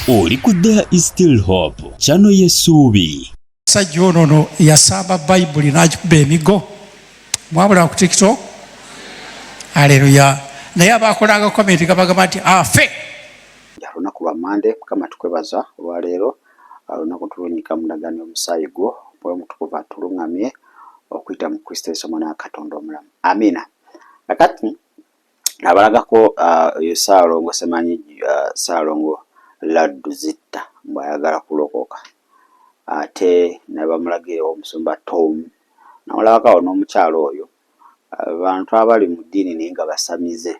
Oli ku There is Still Hope channel y'essuubi. Sajja ono yasamba Bayibuli n'agikuba emigo mwabula ku TikTok. Haleluya. Naye abakolanga komenti gabagamba nti afe. Olunaku lwa Mande Mukama tukwebaza olwaleero olunaku tulunyika mulagane omusaayi gwo bwe mutukuva tulungamye okuyita mu Kristo Yesu Mwana wa Katonda omulamu. Amina. Kakati nabalagako Saalongo semanyi Saalongo Laduzita mbwayagala kulokoka. Ate nabamulagire omusumba Tom nawalabako n'omukyalo oyo abantu abali mu ddiini naye nga basamize.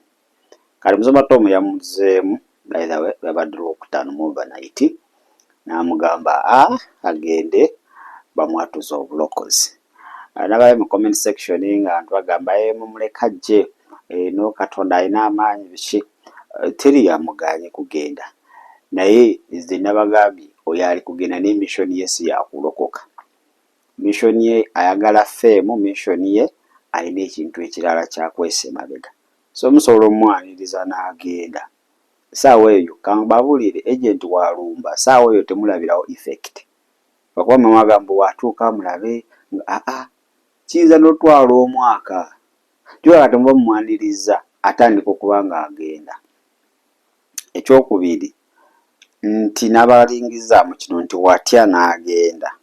Kale omusumba Tom yamuzeemu by the way babadde okutano mu overnight namugamba agende bamwatuza obulokozi. Nabaye mu comment section nga abantu bagamba mumuleka jje no Katonda alina amaanyi biki teri yamuganye kugenda naye izi nabagambye oyo ali kugenda ne mission ye si yakulokoka. Mission ye ayagala fame, mission ye alina ekintu ekirala kyakwesa emabega. So musobola omwaniriza n'agenda. Saawa eyo kambabulire agent walumba saawa eyo temulabirawo effect. Bakwa mama gambo watuuka mulabe kiza n'otwala omwaka jwa katemba mwaniriza atandika okubanga agenda. Ekyokubiri nti nabalingiza mu kino nti watya n'agenda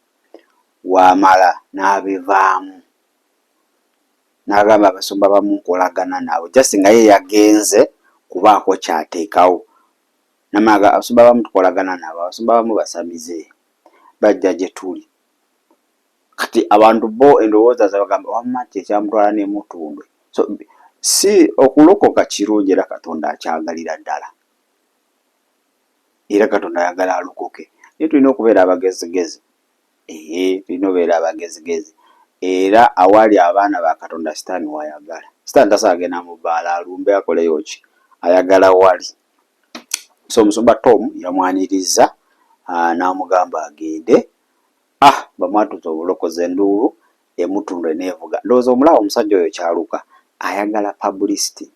wamala n'abivaamu n'agamba abasumba bamunkolagana nabo just nga ye yagenze kubaako kyateekawo namaga abasumba bamutukolagana nabo abasumba bamu basamize bajja gye tuli kati abantu bo endowooza zabagamba wamati ekyamutwala n'emutundwe. So si okulokoka kirungi era Katonda akyagalira ddala era Katonda ayagala alokoke naye tulina okubeera abagezigezi. Tulina obeera abagezigezi era awali abaana ba Katonda sitaani wayagala. Sitaani tasagenda mu bbaala alumbe akoleyo ki ayagala wali. So omusumba Tom yamwaniriza n'amugamba agende bamwatuza obulokozi enduulu emutundwe neevuga. Ndowooza omulaba omusajja oyo kyaluka ayagala publicity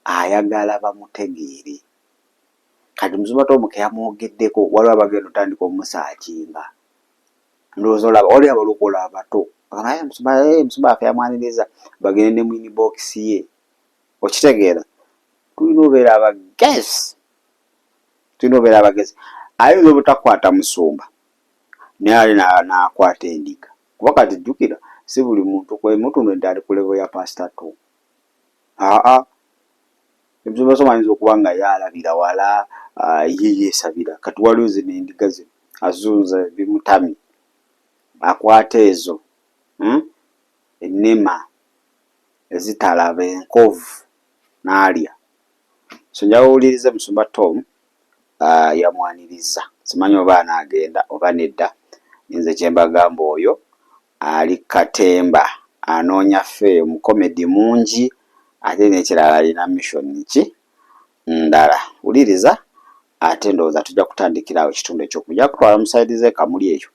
ayagala bamutegeere. Kati omusumba Tom ke yamwogeddeko waliwo abagenda otandika omusaakinga. Ndowooza olaba oli abalokola abato omusumba afe yamwaniriza bagende ne mu inbox ye okitegeera. Tulina obeera abagezi. Tulina obeera abagezi. Ayinza obutakwata musumba naye ali n'akwata endiga kuba kati jjukira si buli muntu kwemutundwe nti ali ku level ya pastor tu. Omusumba Tom ayinza okuba nga yalabira wala ye yeesabira kati waliwo zino endiga ze azunza bimutami akwata ezo ennema ezitalaba enkovu n'alya. So njawuliriza omusumba Tom yamwaniriza simanyi oba anaagenda oba nedda. Nze kyembagamba oyo ali katemba anoonya fame comedy mungi ate n'ekirala alina mission ki ndala. Wuliriza ate ndowooza tujja kutandikirawo ekitundu ekyokujja kutwala musaidize kamuli eyo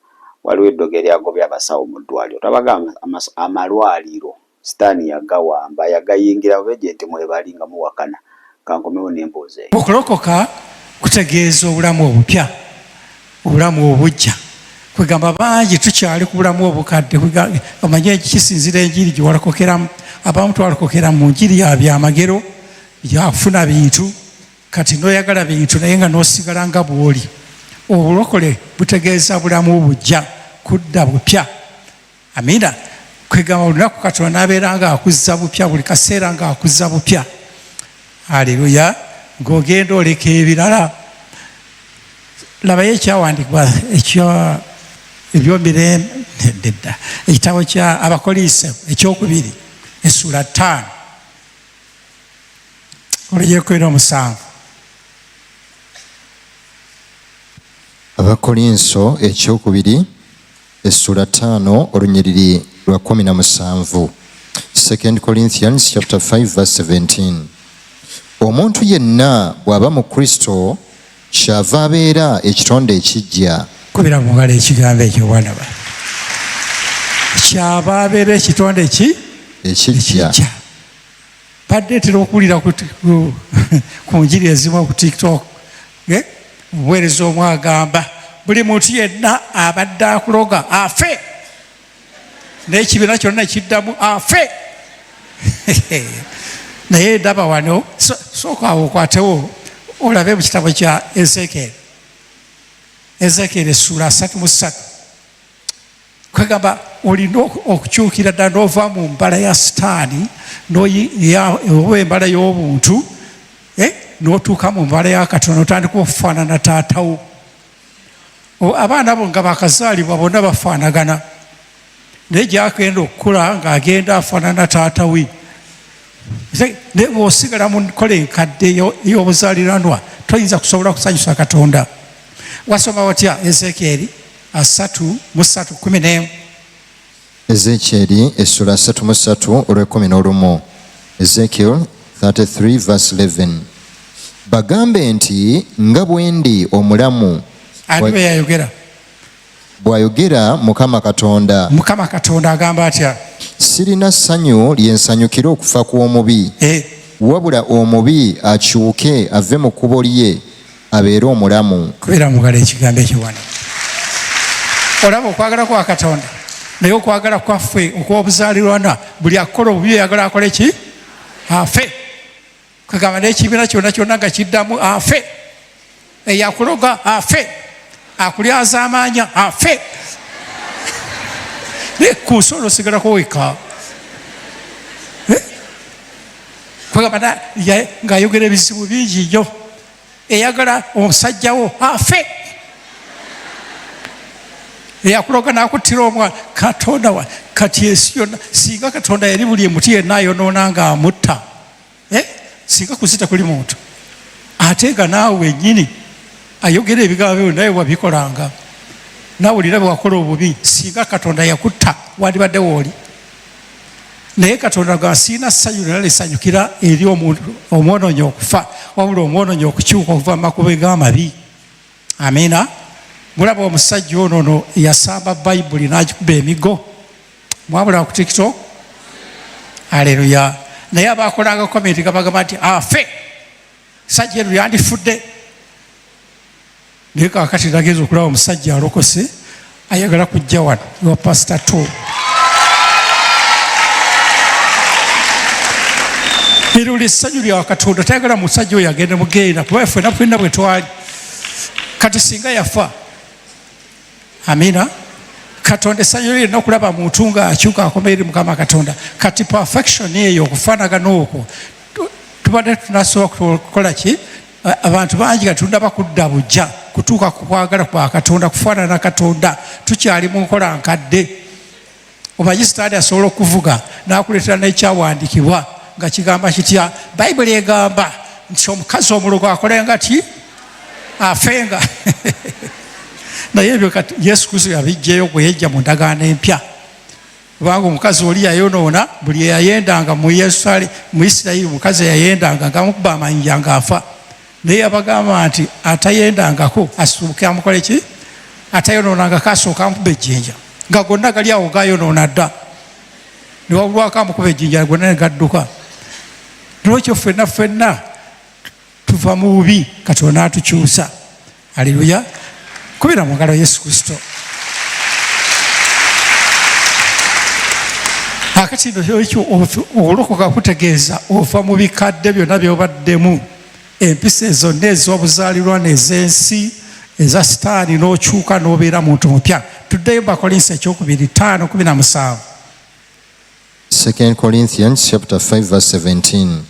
waliwo eddogo eryagobya abasawo mu ddwaliro. Tabagamba amalwaliro sitaani yagawamba yagayingira bwegenti mwebali nga muwakana. Kankomewo n'emboozi eyo. Okulokoka kutegeeza obulamu obupya obulamu obujja. Kwegamba bangi tukyali ku bulamu obukadde omanye kisinzira enjiri gye walokokeramu. Abamu twalokokera mu njiri ya byamagero byakufuna bintu kati n'oyagala bintu naye nga n'osigala nga bw'oli. Obulokole butegeeza bulamu obujja kudda bupya. Amina. Kwegamba olunaku Katonda n'abeera nga akuzza bupya buli kaseera nga akuzza bupya. Haleluya. Ng'ogenda oleka ebirala. Labayo ekyawandikibwa ebyomirembe dda ekitabo kya Abakoliise ekyokubiri essula 5 olugero 7. Abakolinso ekyokubiri essula 5 olunyiriri lwa 17. 2 Corinthians chapter 5 verse 17. Omuntu yenna bw'aba mu Kristo kyava abeera ekitonde ekijja. Kubira mu ngalo ekigambo ekyo bwana ba. Kyava abeera ekitonde ekijja. Badde tera okuwulira ku njiri ezimu ku TikTok omuweereza omu agamba buli muntu yenna abadde akuloga afe, n'ekibiina kyonna kiddamu afe. naye ndaba wano sooka awo okwatewo olabe mu kitabo kya Ezekiel essula 33 kwegamba olina okukyukira ddala n'ova mu mbala ya sitaani oba embala y'obuntu n'otuuka mu mbala ya Katonda otandika okufaanana taatawo. Abaana bo nga bakazaalibwa bonna bafaanagana, naye gyagenda okukula ng'agenda afaanana taata we. Naye bw'osigala mu nkola enkadde y'obuzaaliranwa toyinza kusobola kusanyusa Katonda. Wasoma watya Ezekiel 33:11? Ezekiel essula 33 olw'e11. Ezekiel 33:11. Bagambe nti nga bwe ndi omulamu, ani bwe yayogera? bw'ayogera Mukama Katonda. Mukama Katonda agamba atya? Sirina ssanyu lyensanyukira okufa kw'omubi, wabula omubi akyuke ave mu kkubo lye abeere omulamu. Kubira mugala ekigambo ekiwana. Olaba okwagala kwa Katonda naye okwagala kwaffe okw'obuzaaliranwa, buli akola obubi yagala akole ki? Afe. Kwegamba n'ekibiina kyonna kyonna nga kiddamu afe, eyakuloga afe, akulyaza amaanya afe. Naye kuusa olwosigalako weka. Kwegamba ng'ayogera ebizibu bingi nnyo, eyagala omusajjawo afe, eyakuloga n'akuttira omwana. Katonda wa kati ensi yonna, singa Katonda yali buli emuti yenna ayonoona ng'amutta, singa ku nsi tekuli muntu, ate nga naawe wennyini ayogera ebigambo byo naye wabikolanga, naawe olina bwe wakola obubi, singa Katonda yakutta wandibadde wooli. Naye Katonda nga siina ssanyu lyonna lisanyukira eri omwonoonyi okufa, wabula omwonoonyi okukyuka okuva mu makubo g'amabi. Amiina. Mulaba omusajja ono yasamba Bayibuli n'agikuba emigo, mwabula ku TikTok. Aleluya. Naye abakolanga komenti gabagamba nti afe, sajja eno yandifudde. Naye kaakati nageza okulaba omusajja alokose ayagala kujja wano wa Pastor 2. Ero lyessanyu lya Katonda, tayagala musajja oyo agende mugenda, kuba ffenna ffenna bwe twali. Kati singa yafa, amiina, Katonda essanyu lye n'okulaba muntu ng'akyuka akoma eri Mukama Katonda. Kati perfection eyo, okufaanagana okwo tubadde tunasobola kukola ki? Abantu bangi Katonda bakudda bujja kutuuka ku kwagala kwa Katonda, kufaanana Katonda. Tukyali mu nkola nkadde. Omanyi sitaani asobola okuvuga n'akuleetera n'ekyawandiikibwa nga kigamba kitya? Bayibuli egamba nti omukazi omulogo akolenga ti? Afenga. Naye ebyo Yesu Kristo yabijjayo bwe yajja mu ndagaano empya. Kubanga omukazi oli yayonoona, buli eyayendanga mu Isirayiri omukazi eyayendanga ng'amukuba amayinja ng'afa. Naye yabagamba nti atayendangako asooke amukole ki? Atayonoonangako asooka amukuba ejjinja. Nga gonna gali awo gayonoona dda. Ne wabulwako amukuba ejjinja gonna ne gadduka. Lwekyo ffenna tuva mu bubi, Katonda atukyusa. Aleluya. Kubira mu ngalo Yesu Kristo. Akati ekyo olokoka kutegeeza ova mu bikadde byonna by'obaddemu, empisa zonna ez'obuzaaliranwa ez'ensi eza sitaani, n'okyuka n'obeera muntu mupya. Tuddeyo Bakolinsi 2:5-17. 2 Corinthians chapter 5:17.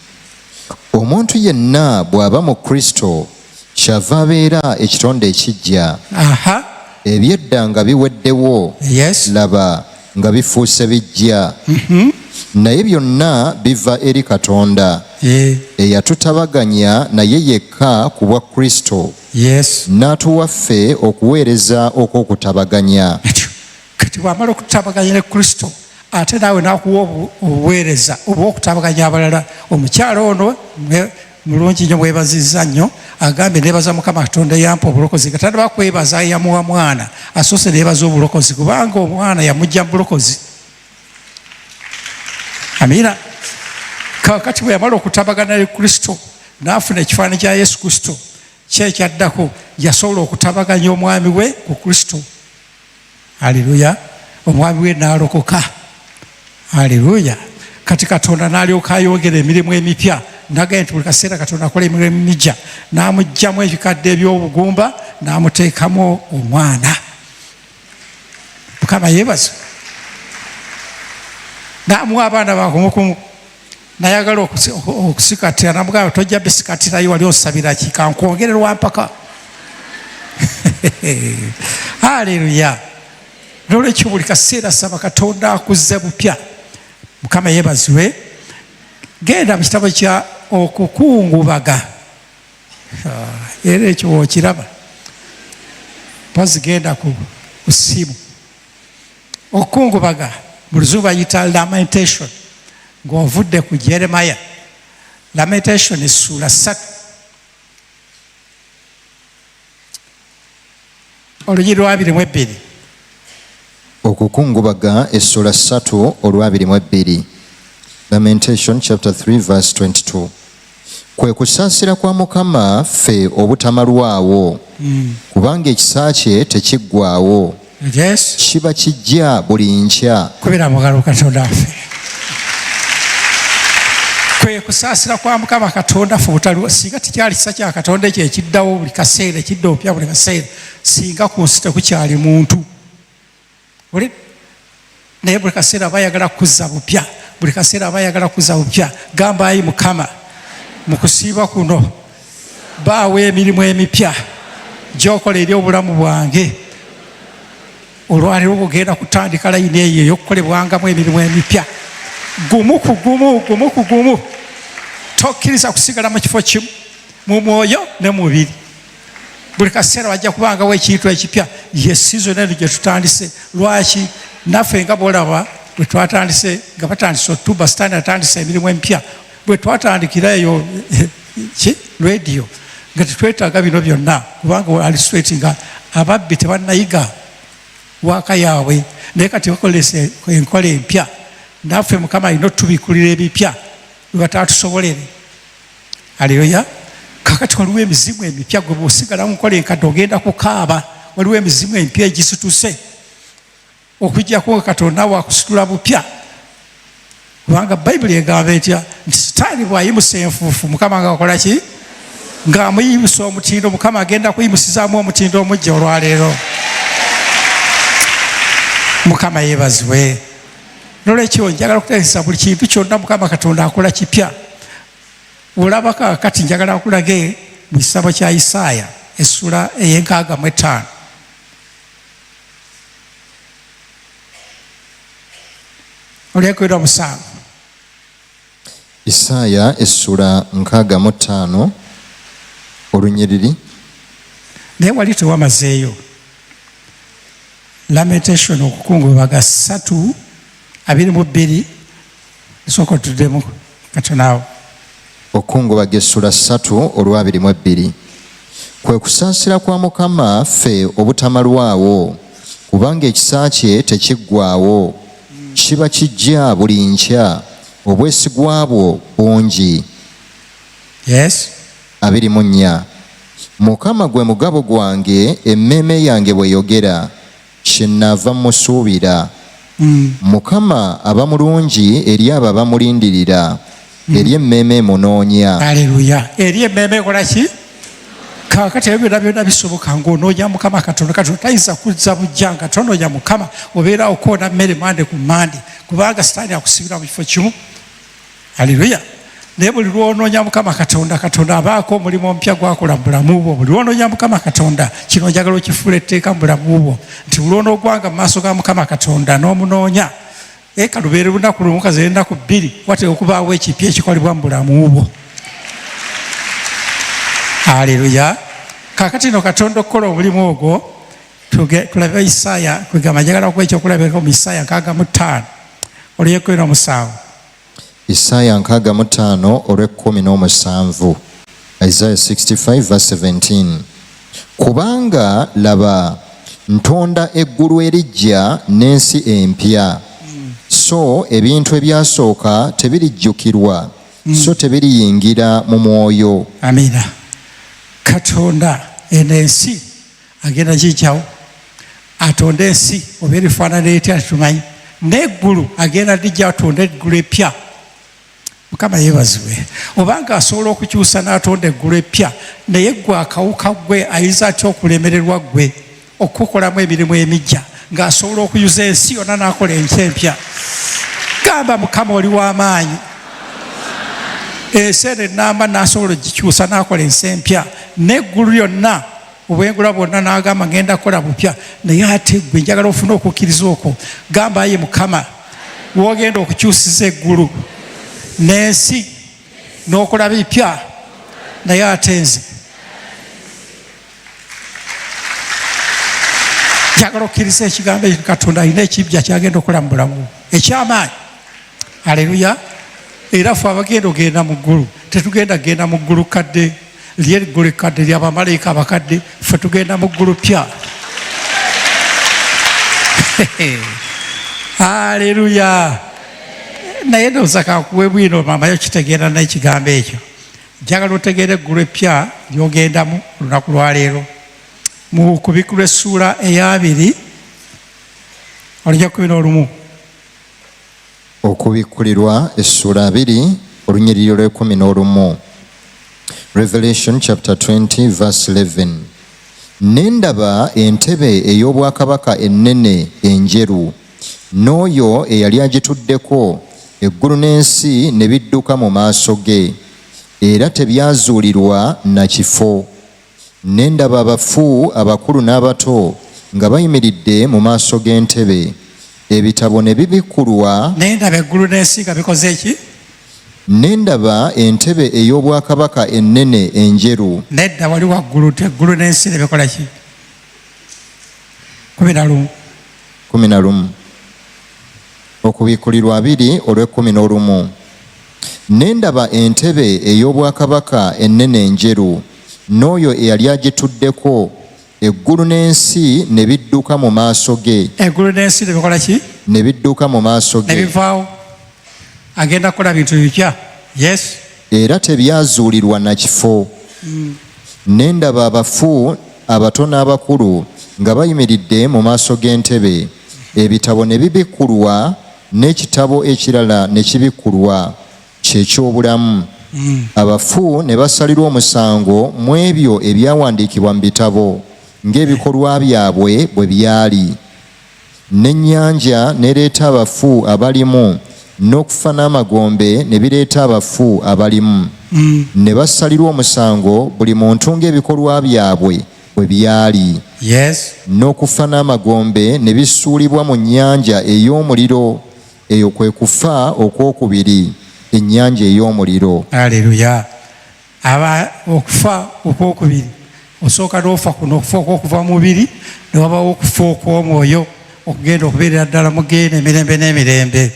Omuntu yenna bw'aba mu Kristo kyava abeera ekitonde ekiggya. Ebyedda nga biweddewo, laba nga bifuuse bijja. Naye byonna biva eri Katonda eyatutabaganya naye yekka ku bwa Kristo, n'atuwa ffe okuweereza okw'okutabaganya. Kati bw'amala okutabaganya ne Kristo, ate naawe n'akuwa obuweereza obw'okutabaganya abalala. Omukyala ono mulungi nnyo, mwebazizza nnyo, agambye neebaza Mukama Katonda yampa obulokozi. Katonda bakwebaza yamuwa mwana, asoose neebaza obulokozi kubanga omwana yamujja mu bulokozi. Amiina. Kakati bwe yamala okutabagana ne Kristo n'afuna ekifaananyi kya Yesu Kristo, kyekyaddako yasobola okutabaganya omwami we ku Kristo. Haleluya. Omwami we n'alokoka. Haleluya. Kati Katonda n'alyoka ayongera emirimu emipya. Ndaga nti buli kaseera Katonda akola emirimu emipya. N'amuggyamu ebikadde eby'obugumba n'amuteekamu omwana. Mukama yeebaza. N'amuwa abaana bakumukumu. Nayagala okusikatira namugamba tojja bisikatirayo wali osabira ki kankwongererwa mpaka. Haleluya. Nolwekyo buli kaseera saba Katonda akuzze bupya. Mukama yeebazibwe. Genda mu kitabo kya okukungubaga. Era ekyo okiraba. Pozigenda ku ssimu. Okukungubaga mu Luzungu bayita lamentation. Ng'ovudde ku Jeremiah. Lamentation essula 3. Olunyiri lwa 22. Okukungubaga essula 3 olwa 22. Lamentation chapter 3 verse 22. Kwe kusaasira kwa Mukama ffe obutamalwawo. Kubanga ekisa kye tekiggwaawo. Yes. Kiba kijja buli nkya. Kubira mugalo Katonda waffe. Kwe kusaasira kwa Mukama Katonda ffe obutamalwawo. Singa tekyali kisa kya Katonda ekyo ekiddawo buli kaseera ekidda opya buli kaseera. Singa ku nsi tekukyali muntu. Naye buli kaseera bayagala kuzza bupya. Buli kaseera bayagala kuzza bupya. Gamba ayi Mukama mu kusiiba kuno baawo emirimu emipya gy'okola eri obulamu bwange. Olwaliro ogenda kutandika layini eyo ey'okukolebwangamu emirimu emipya. Gumu ku gumu. Tokkiriza kusigala mu kifo kimu mu mwoyo ne mu mubiri. Buli kaseera wajja kubangawo ekintu ekipya. Ye season eno gye tutandise. Lwaki? Naffe nga bwolaba bwe twatandise nga batandise October Stand atandise emirimu empya. Bwe twatandikira eyo radio nga tetwetaaga bino byonna kubanga ali straight nga ababbi tebannayiga waka yaabwe. Naye kati bakolese enkola empya. Naffe Mukama alina otubikulira ebipya bwe batatusobolere. Haleluya. Kakati waliwo emizimu emipya gwe bw'osigala mu nkola enkadde ogenda kukaaba. Waliwo emizimu empya egisituse. Okujjako Katonda wakusitula bupya. Kubanga Bayibuli egamba etya nti Sitaani bw'ayimusa enfuufu Mukama ng'akola ki? Ng'amuyimusa omutindo. Mukama agenda kuyimusizaamu omutindo omujja olwaleero. Mukama yeebazibwe. Nolwekyo njagala okutegeeza buli kintu kyonna Mukama Katonda akola kipya. Olaba kakati njagala okulage mu kitabo kya Isaaya essula ey'enkaaga-mu-etaano. Olyekwera 7. Isaaya essula 65 olunyiriri. Naye wali tewamazeeyo. Lamentation okukungubaga 3:22. Sooka tuddemu katonaawo. Okukungubaga essula 3 olwa 22. Kwe kusaasira kwa Mukama ffe obutamalwawo. Kubanga ekisa kye tekiggwaawo. Kiba kijja buli nkya. Obwesigwa bwo bungi. Yes. 24. Mukama gwe mugabo gwange, emmeeme yange bw'eyogera, kyennaava musuubira. Mukama aba mulungi eri abo abamulindirira, eri emmeeme emunoonya. Haleluya. Eri emmeeme ekola ki? Kakati ebyo byonna bisoboka ng'onoonya Mukama Katonda. Katonda tayinza kuzza bujja nga tonoonya Mukama obeera okoona mmere mande ku mande kubanga Sitaani akusibira mu kifo kimu. Haleluya. Naye buli lw'onoonya Mukama Katonda, Katonda abaako omulimu omupya gwakola mu bulamu bwo. Buli lw'onoonya Mukama Katonda, kino njagala okifuula etteeka mu bulamu bwo nti buli lw'onoogwanga mu maaso ga Mukama Katonda n'omunoonya, eka lubeere lunaku lumu kaze ennaku 2 watera okubaawo ekipya ekikolebwa mu bulamu bwo. Haleluya. Kakati no Katonda okukola omulimu ogwo tulabe Isaaya kwegamba njagala okuba ekyokulabirako mu Isaaya 65 olw'ekwera 7. Isaaya 65 olw'ekkumi. Isaiah 65 verse 17. Kubanga laba ntonda eggulu eriggya n'ensi empya. So ebintu ebyasooka tebirijjukirwa, so tebiriyingira mu mwoyo. Amina. Katonda eno ensi agenda gijjawo, atonda ensi oba erifaanana etya tumanyi, n'eggulu agenda lijja atonda eggulu epya. Mukama yeebazibwe. Obanga asobola okukyusa n'atonda eggulu epya, naye ggwe akawuka gwe ayinza atya okulemererwa ggwe okukolamu emirimu emijja ng'asobola okuyuza ensi yonna n'akola enkya empya? Gamba Mukama oli w'amaanyi. Ensi eno ennamba n'asobola ogikyusa n'akola ensi empya, n'eggulu lyonna obwengula bwonna n'agamba ngenda kukola bupya. Naye ate ggwe njagala ofune okukkiriza okwo. Gamba aye Mukama w'ogenda okukyusiza eggulu n'ensi n'okola bipya, naye ate nze njagala okkiriza ekigambo ekyo. Katonda alina ekibya kyagenda okukola mu bulamu eky'amaanyi. Aleluya. Era ffe abagenda ogenda mu ggulu tetugenda genda mu ggulu kadde ly'eggulu ekkadde ly'abamalayika abakadde, ffe tugenda mu ggulu pya. Aleluya. Naye ndowooza kankuwe bwino mamayo kitegeera n'ekigambo ekyo. Njagala otegeera eggulu epya ly'ogendamu olunaku lwa leero. Mu Kubikulwa essuula eya2 olujja 11. Okubikkulirwa essuula 2 olunyiriri lw'11. Revelation chapter 20 verse 11. Ne ndaba entebe ey'obwakabaka ennene enjeru, n'oyo eyali agituddeko, eggulu n'ensi ne bidduka mu maaso ge, era tebyazuulirwa na kifo. Ne ndaba abafu abakulu n'abato nga bayimiridde mu maaso g'entebe, ebitabo ne bibikkulwa. Ne ndaba eggulu n'ensi nga bikoze eki? Ne ndaba entebe ey'obwakabaka ennene enjeru. Nedda wali waggulu, eggulu n'ensi ne bikola ki? 11. Okubikkulirwa 2 olw'11. Ne ndaba entebe ey'obwakabaka ennene enjeru, n'oyo eyali agituddeko, eggulu n'ensi ne bidduka mu maaso ge. Eggulu n'ensi ne bikola ki? Ne bidduka mu maaso ge. Ne bivaawo. Agenda kukola bintu bipya. Yes. Era tebyazuulirwa na kifo. Ne ndaba abafu abato n'abakulu nga bayimiridde mu maaso g'entebe, ebitabo ne bibikkulwa, n'ekitabo ekirala ne kibikkulwa, ky'ekyobulamu. Abafu ne basalirwa omusango mu ebyo ebyawandiikibwa mu bitabo ng'ebikolwa byabwe bwe byali. N'ennyanja n'ereeta abafu abalimu, n'okufa n'amagombe ne bireeta abafu abalimu. Ne basalirwa omusango buli muntu ng'ebikolwa byabwe bwe byali. Yes. N'okufa n'amagombe ne bisuulibwa mu nnyanja ey'omuliro. Eyo kwe kufa okwokubiri, ennyanja ey'omuliro. Aleluya. Okufa okwokubiri, osooka n'ofa kuno okufa okwokuva mu mubiri, ne wabawo okufa okw'omwoyo, okugenda okubeerera ddala mu Geena emirembe n'emirembe.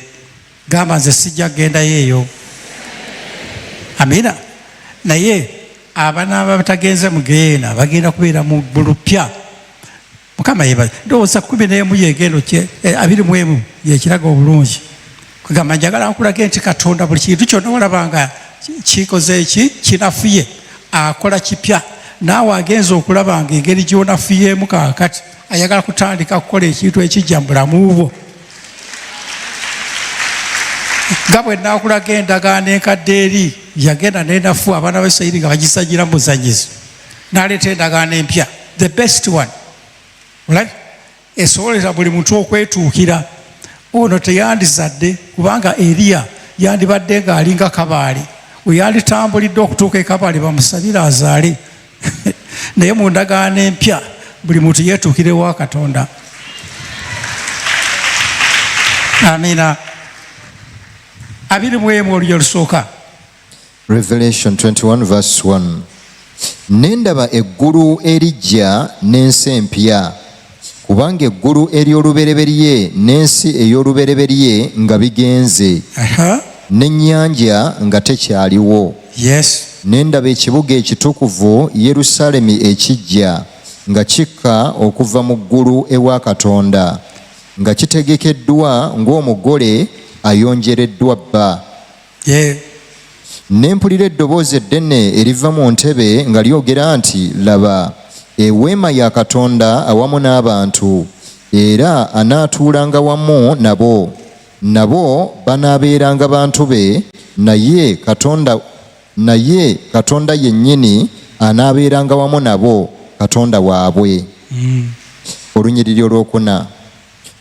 Gamba nze sijja kugendayo eyo. Amina. Naye abanaaba batagenze mu Geena bagenda kubeera mu ggulu pya. Mukama yebaze. Ndowooza 11 yegendo 21 yekiraga obulungi. Kugamba njagala nkulage nti Katonda buli kintu kyonna olabanga kikoze eki kinafuye, akola kipya. Naawe agenza okulaba nga engeri gy'onafuyemu kaakati ayagala kutandika kukola ekintu ekijja mu bulamu bwo. Nga bwe naakulaga endagaano enkadde eri yagenda n'enafu abaana b'Isirayiri nga bagisagira mu buzanyizi, n'aleeta endagaano empya, the best one. Right? Esoboleza buli muntu okwetuukira. Ono teyandizadde kubanga Eriya yandibadde ng'alinga Kabaale. We yalitambulidde okutuuka e Kabaale bamusalire azaale. Naye mu ndagaano empya buli muntu yeetuukire wa Katonda. Amina. 21 olugero olusooka. Revelation 21 verse 1. Ne ndaba eggulu erijja n'ensi empya, kubanga eggulu ery'olubereberye n'ensi ey'olubereberye nga bigenze, n'ennyanja nga tekyaliwo. Yes. Ne ndaba ekibuga ekitukuvu Yerusaalemi ekijja nga kikka okuva mu ggulu ewa Katonda, nga kitegekeddwa ng'omugole ayonjereddwa bba. Ne mpulira eddoboozi eddene eriva mu ntebe nga lyogera nti, laba, eweema ya Katonda awamu n'abantu, era anaatuulanga wamu nabo banaabeeranga bantu be, naye Katonda yennyini anaabeeranga wamu nabo, Katonda waabwe. Olunyiriri olwokuna,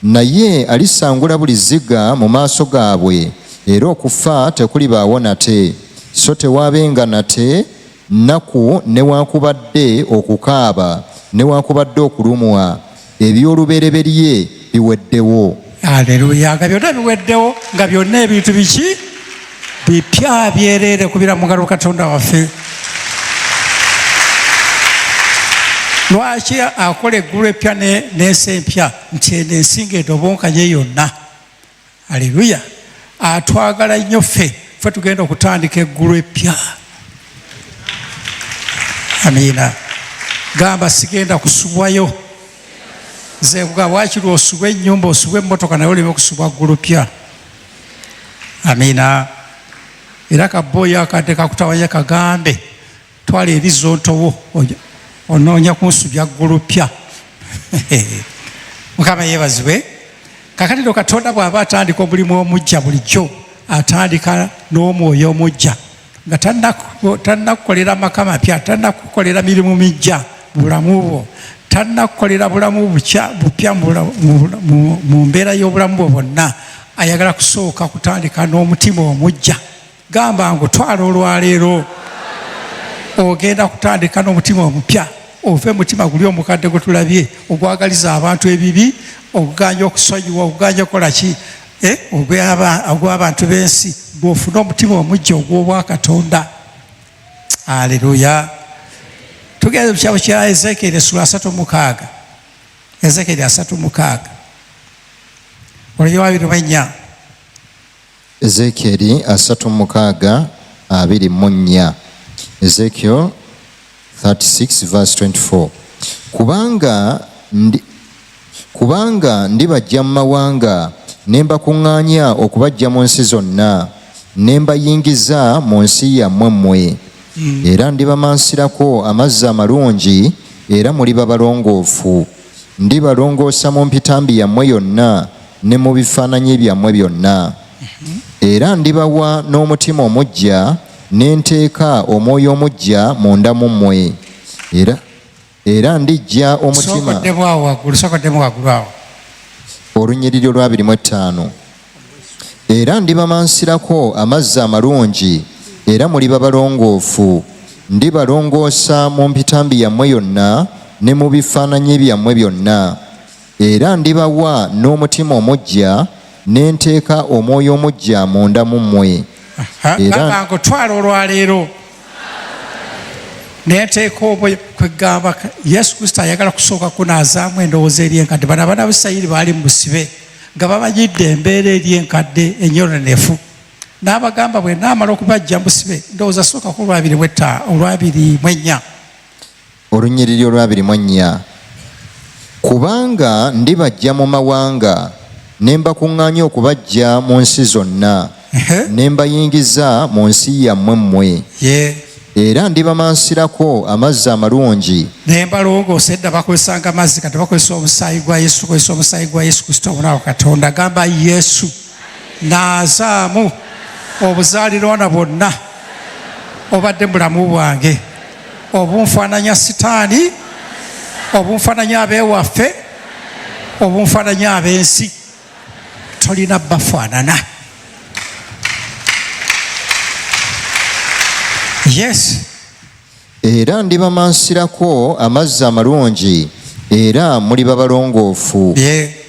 naye alisangula buli zziga mu maaso gaabwe, era okufa tekulibaawo nate, so tewaabenga nate nnaku newankubadde okukaaba newankubadde okulumwa, eby'olubereberye biweddewo. Aleluya, nga byonna biweddewo, nga byonna ebintu biki bipya byereere kubira mu ngalo Katonda waffe. Lwaki akola eggulu epya n'ensi empya? Nti eno ensi ng'etobonkanye yonna. Aleluya, atwagala nnyo ffe tugenda okutandika eggulu epya. Amiina. Gamba sigenda kusubwayo. Nze kugamba waakiri osubwa ennyumba, osubwa emmotoka, naye oleme kusubwa ggulu pya. Amiina. Era kabooyi akadde kakutawanya kagambe, twala erizontowo onoonya kunsubya ggulu pya. Mukama yeebazibwe. Kakati no Katonda bw'aba atandika omulimu omuggya bulijjo atandika n'omwoyo omuggya, nga tannakukolera maka mapya, tannakukolera mirimu mijja bulamu bwo, tannakukolera bulamu bupya mu mbeera y'obulamu bwo bwonna. Ayagala kusooka kutandika n'omutima omuggya. Gamba ngu twala olwaleero ogenda kutandika n'omutima omupya, ove mutima guli omukadde gwe tulabye ogwagaliza abantu ebibi, okuganja okusonyiwa, okuganja okukola ki, ogw'abantu b'ensi, bw'ofuna omutima omuggya ogw'obwa Katonda. Aleluya. Tugenda mu kitabo kya Ezekieri essula 36. Ezekieri 36 olulyo 24. Ezekieri 36:24. Ezekiel 36 verse 24. Kubanga ndibajja mu mawanga ne mbakuŋŋaanya okubajja mu nsi zonna, ne mbayingiza mu nsi yammwe mmwe, era ndibamansirako amazzi amalungi, era muliba balongoofu. Ndibalongoosa mu mpitambi yammwe yonna ne mu bifaananyi byammwe byonna. Era ndibawa n'omutima omuggya, ne nteeka omwoyo omuggya munda mu mmwe, era ndiggya omutima. Olunyiriri olwa 25. Era ndibamansirako amazzi amalungi, era muliba balongoofu. Ndibalongoosa mu mpitambi yammwe yonna ne mu bifaananyi byammwe byonna. Era ndibawa n'omutima omuggya, ne nteeka omwoyo omuggya munda mu mmwe. Gamba ngo twala olwaleero neteeka omwoyo. Kwegamba Yesu Kristo ayagala kusooka kunaazaamu endowooza eri enkadde. Bano abaana b'Isirayiri baali mu busibe nga bamanyidde embeera eri enkadde enyonenefu. N'abagamba bwe naamala okubajja mu busibe, ndowooza sookako olwa24. Olunyiriri olwa 24. Kubanga ndibajja mu mawanga ne mbakuŋŋaanya okubajja mu nsi zonna, ne mbayingiza mu nsi yammwe mmwe, era ndibamansirako amazzi amalungi. Ne mbalongoosa. Edda bakozesanga amazzi, kati bakozesa omusaayi gwa Yesu, tukozesa omusaayi gwa Yesu Kristo omwana wa Katonda. Gamba Yesu naazaamu obuzaaliranwa bwonna obadde mulamu bwange, obunfaananya Sitaani, obunfaananya abeewaffe, obunfaananya ab'ensi. Tolina bafaanana. Yes. Era ndibamansirako amazzi amalungi, era muliba balongoofu.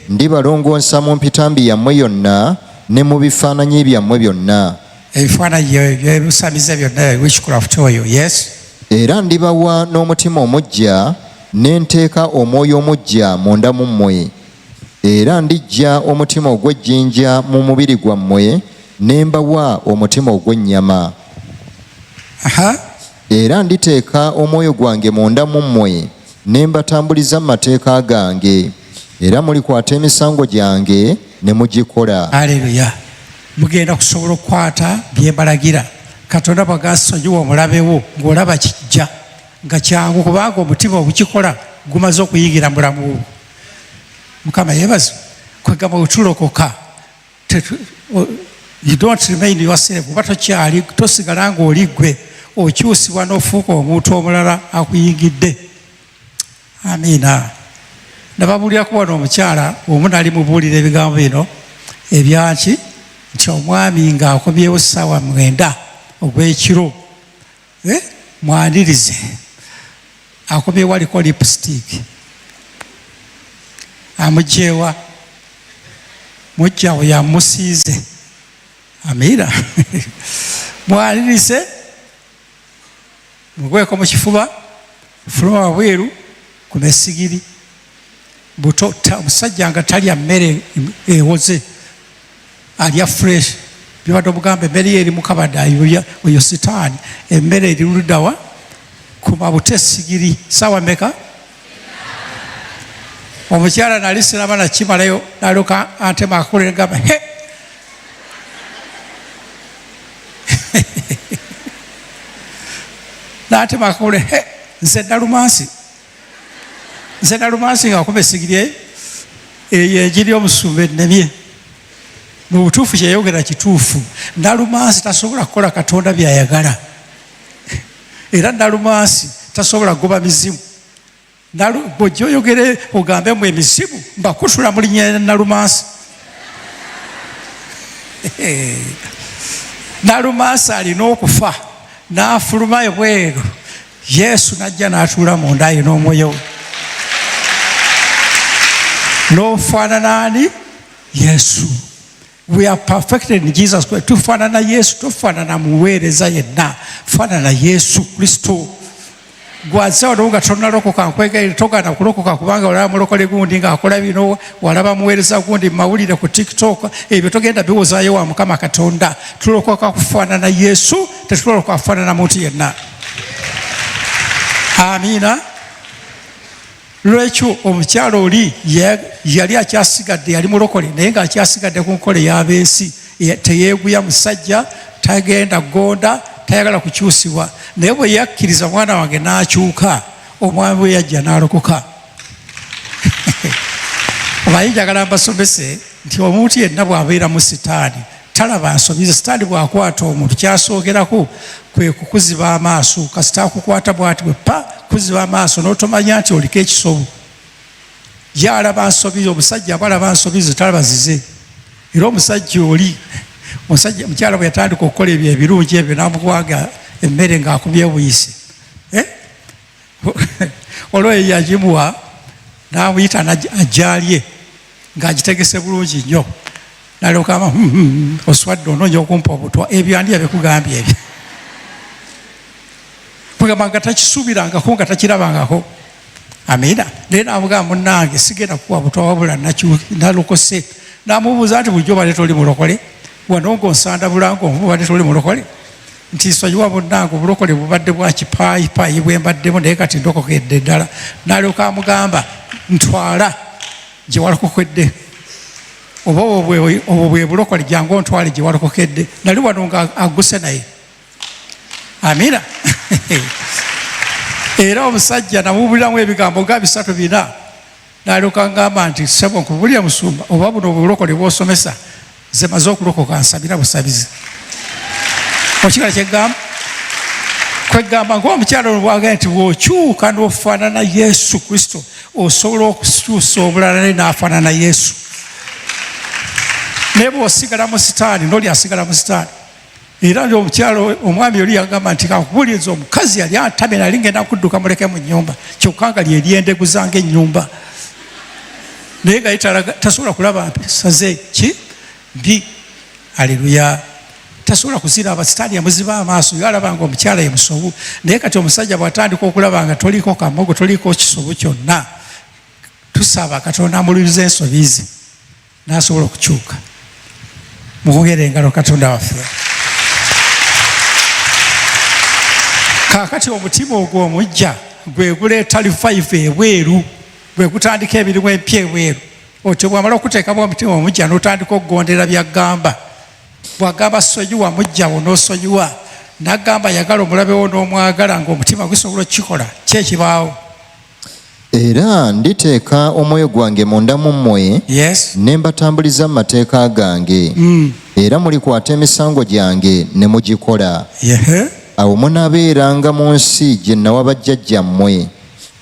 Ndibalongoosa mu mpitambi yammwe yonna ne mu bifaananyi byammwe byonna. Ebifaananyi ebisamize byonna witchcraft oyo. Yes. Era ndibawa n'omutima omuggya, ne nteeka omwoyo omuggya munda mu mmwe, era ndiggya omutima ogw'ejjinja mu mubiri gwammwe, ne mbawa omutima ogw'ennyama. Era nditeeka omwoyo gwange munda mu mmwe, ne mbatambuliza mu mateeka gange, era mulikwata emisango gyange ne mugikola. Aleluya. Mugenda kusobola okukwata bye mbalagira. Katonda bw'agasonyiwa omulabe wo ng'olaba kijja, nga kyangu kubanga omutima ogukikola gumaze okuyingira mulamu obwo. Mukama yebaze kwegamba wetulokoka you don't remain yourself oba tokyali tosigala nga oli gwe okyusibwa n'ofuuka omuntu omulala akuyingidde. Amiina. Nababulirako wano omukyala omu nali mubuulira ebigambo bino ebyaki nti omwami ng'akomyewo ssaawa 9 ogw'ekiro mwanirize akomyewo aliko lipstick amugyewa mujjawo yamusiize. Amiina. Mwanirize mugweko mu kifuba fuluma wabweru ku mesigiri buto omusajja nga talya mmere ewoze alya fresh bibadde omugamba emmere eri mukabada oyo sitaani emmere eri luddawa ku mabuto esigiri saawa meka. Omukyala nali sinaba nakimalayo nalyoka antema akakolera ngamba he n'atema akakolera he nze nalumansi ng'akuba esigiri eyo enjiri y'omusumba ennemye. Mu butuufu kyeyogera kituufu. Nalumansi tasobola kukola Katonda by'ayagala era nalumansi tasobola kugoba mizimu. Bw'ojja oyogere ogambe mu emizimu mbakutula mu linnya nalumansi. Nalumansi alina okufa n'afuluma ebweru. Yesu n'ajja n'atuula munda ye n'omwoyo we n'ofaanana ani? Yesu. We are perfected in Jesus Christ. Tufaanana Yesu, tufaanana muweereza yenna, faanana Yesu Kristo. Gwaza wano nga tonnalokoka nkwegayire togaana kulokoka kubanga olaba mulokole gundi ng'akola bino, walaba muweereza gundi mawulire ku TikTok, ebyo togenda biwozaayo wa Mukama Katonda. Tulokoka kufaanana Yesu, tetulokoka kufaanana muntu yenna. Amiina. Lwekyo omukyalo oli yali akyasigadde yali mulokole naye ng'akyasigadde ku nkole y'abeesi teyeeguya musajja tagenda gonda tayagala kukyusibwa naye bwe yakkiriza mwana wange n'akyuka omwami we yajja n'alokoka. Omanyi njagala mbasomese nti omuntu yenna bw'abeera mu sitaani talaba nsobi. Sitaani bw'akwata omuntu kyasookerako kwe kukuziba amaaso kasita akukwata bw'ati bwe pa kuziba amaaso n'otomanya nti oliko ekisobo. Yalaba nsobi, omusajja abalaba nsobi talaba zize. Era omusajja oli mukyala bwe yatandika okukola ebyo ebirungi ebyo n'amuwaga emmere ng'akumye buyise olwoyo yagimuwa n'amuyita ajjalye ng'agitegese bulungi nnyo n'alyoka oswadde onoonya okumpa obutwa. Ebyo ani yabikugambye ebyo? Kugamba nga takisuubirangako nga takirabangako. Amiina. Naye n'amugamba munnange sigenda kuwa butwa wabula nalokose. N'amubuuza nti bulijjo obadde toli mulokole? Wano ng'onsanda bulanga obadde toli mulokole? Nti nsonyiwa munnange obulokole bubadde bwa kipaayipaayi bwe mbaddemu naye kati ndokokedde ddala. N'alyoka amugamba ntwala gye walokokedde. Oba obwo bwe bulokole jangu ontwale gye walokokedde. Nali wano nga agguse naye. Amiina. Era omusajja namubuliramu ebigambo nga 3-4 n'alyoka ngamba nti ssebo nkubulira musumba oba buno obulokole bw'osomesa nze maze okulokoka nsabira busabizi. Okigala kyeggamba kwegamba ng'omukyala ono bwagambye nti bw'okyuka n'ofaanana Yesu Kristo osobola okukyusa omulala naye n'afaanana Yesu. Naye bw'osigala mu sitaani n'oli asigala mu sitaani. Era omukyalo omwami oli yagamba nti kakubuliza omukazi yali antamye nali ngenda kudduka muleke mu nnyumba kyokka nga lyeri endegu zange ennyumba naye nga tasobola kulaba saze ki mbi. Aleluya. Tasobola kuziraba sitaani yamuziba amaaso yalaba nga omukyala ye musobu. Naye kati omusajja bw'atandika okulaba nga toliko kamogo toliko kisobo kyonna tusaba Katonda amuliriza ensobi ze n'asobola okukyuka. Muwogere engalo Katonda waffe. Kaakati omutima ogwo omujja gwe guleeta revival ebweru, gwe gutandika emirimu empya ebweru. Otyo bw'amala okuteekamu omutima omujja n'otandika okugondera by'agamba. Bw'agamba sonyiwa mujjawo n'osonyiwa, n'agamba yagala omulabewo n'omwagala ng'omutima gusobola okukikola kyekibaawo. Era nditeeka omwoyo gwange munda mu mmwe, ne mbatambuliza mu mateeka gange, era mulikwata emisango gyange ne mugikola. Awo munaabeeranga mu nsi gye nawa bajjajjammwe,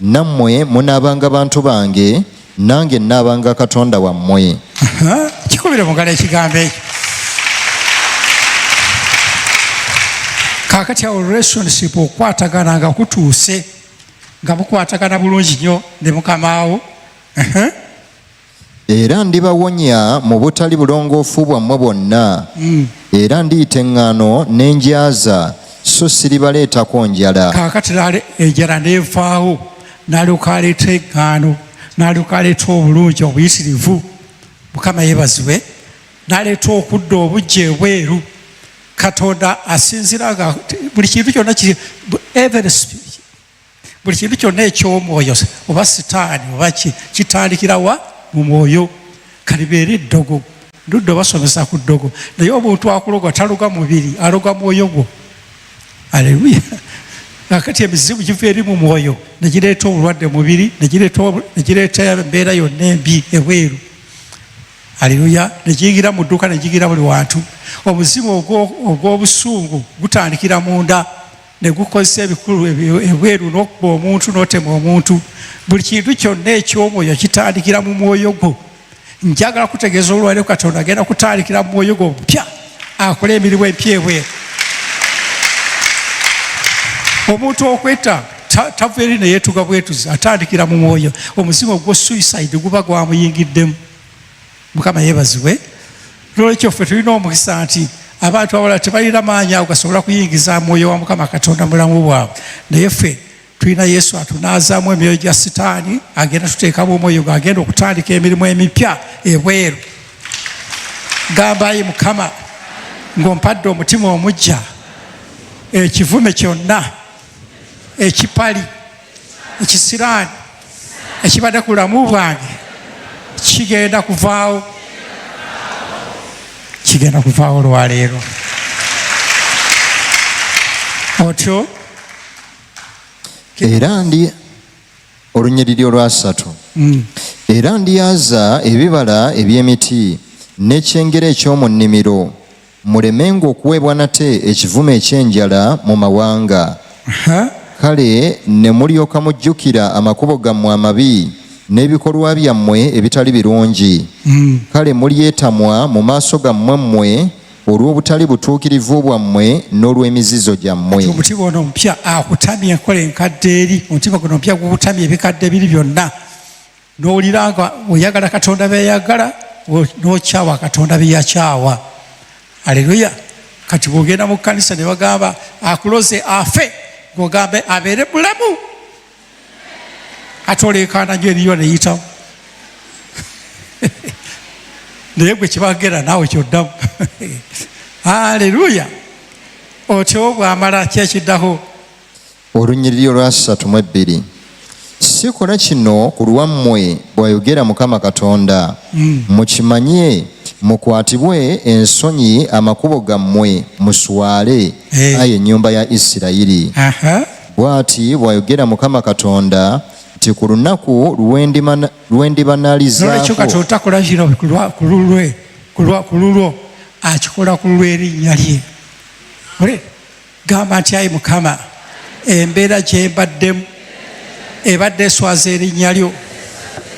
nammwe munaabanga bantu bange, nange nnaabanga Katonda wammwe. Kikubire mugala ekigambo ekyo. Kaakati awo relationship okwatagana nga kutuuse, nga mukwatagana bulungi nnyo ne Mukamaawo. Era ndibawonya mu butali bulongoofu bwammwe bwonna, era ndiyita eŋŋaano n'enjaza, so siribaleetako njala. Kaakati enjala neevaawo, n'alyoka aleeta eŋŋaano, n'alyoka aleeta obulungi obuyitirivu. Mukama yeebazibwe. N'aleeta okudda obujja ebweru. Katonda asinzira nga buli kintu kyonna buli kintu kyonna eky'omwoyo oba sitaani oba kitandikira wa mu mwoyo. Kalibeera eddogo, ndudde basomesa ku ddogo, naye omuntu akuloga taloga mubiri, aloga mwoyo gwo. Aleluya. Kakati emizibu giva eri mu mwoyo negireeta obulwadde mubiri, negireeta embeera yonna embi ebweru. Aleluya. Negiyingira mu dduuka, negiyingira buli wantu. Omuzimu ogw'obusungu gutandikira munda ne gukozesa ebikulu ebweru n'okuba omuntu n'otema omuntu. Buli kintu kyonna eky'omwoyo kitandikira mu mwoyo gwo. Njagala kutegeeza olwaleero Katonda agenda kutandikira mu mwoyo gwo opya, akole emirimu empya ebweru. Omuntu okwetta tava eri ne yeetuga bwetuzi, atandikira mu mwoyo. Omuzimu ogwo suicide guba gwamuyingiddemu. Mukama yeebazibwe. Lwekyo ffe tulina omukisa nti abantu abalala tebalina maanyi ago gasobola kuyingiza mwoyo wa Mukama Katonda mulamu bwabwe, naye ffe tulina Yesu atunaazaamu emyoyo gya sitaani, agenda tuteekamu omwoyo gwe, agenda okutandika emirimu emipya ebweru. Gamba ayi Mukama ng'ompadde omutima omujja, ekivume kyonna, ekipali, ekisiraani ekibadde ku bulamu bwange kigenda kuvaawo. Kigenda kuvaawo olwaleero. Otyo era ndi olunyiriri olwasatu. Era ndyaza ebibala eby'emiti n'ekyengera eky'omu nnimiro, mulemenga okuweebwa nate ekivume eky'enjala mu mawanga. Kale ne mulyoka mujjukira amakubo gammwe amabi n'ebikolwa byammwe ebitali birungi. Kale mulyetamwa mu maaso gammwe mmwe olw'obutali butuukirivu bwammwe n'olw'emizizo gyammwe. Omutima ono omupya akutamya enkola enkadde eri, omutima guno omupya gukutamya ebikadde biri byonna, n'owulira nga oyagala Katonda beyagala, n'okyawa Katonda beyakyawa. Aleluya. Kati bw'ogenda mu kkanisa ne bagamba akuloze afe, ng'ogambe abeere mulamu, ate oleekaana nyo eriyo neyitamu. Naye gwe kibagera naawe kyoddamu. Aleluya. Otyo bw'amala kyekiddaho. Olunyiriri olwasatu mu ebbiri. Sikola kino ku lwammwe bw'ayogera Mukama Katonda, mukimanye mukwatibwe ensonyi amakubo gammwe muswale, aye ennyumba ya Isirayiri. Bw'ati bw'ayogera Mukama Katonda nti ku lunaku lw'endibanaalizaako. Nolwekyo Katonda takola kino ku lulwo, akikola ku lw'erinnya lye. Gamba nti ayi Mukama, embeera gye mbaddemu ebadde eswaza erinnya lyo.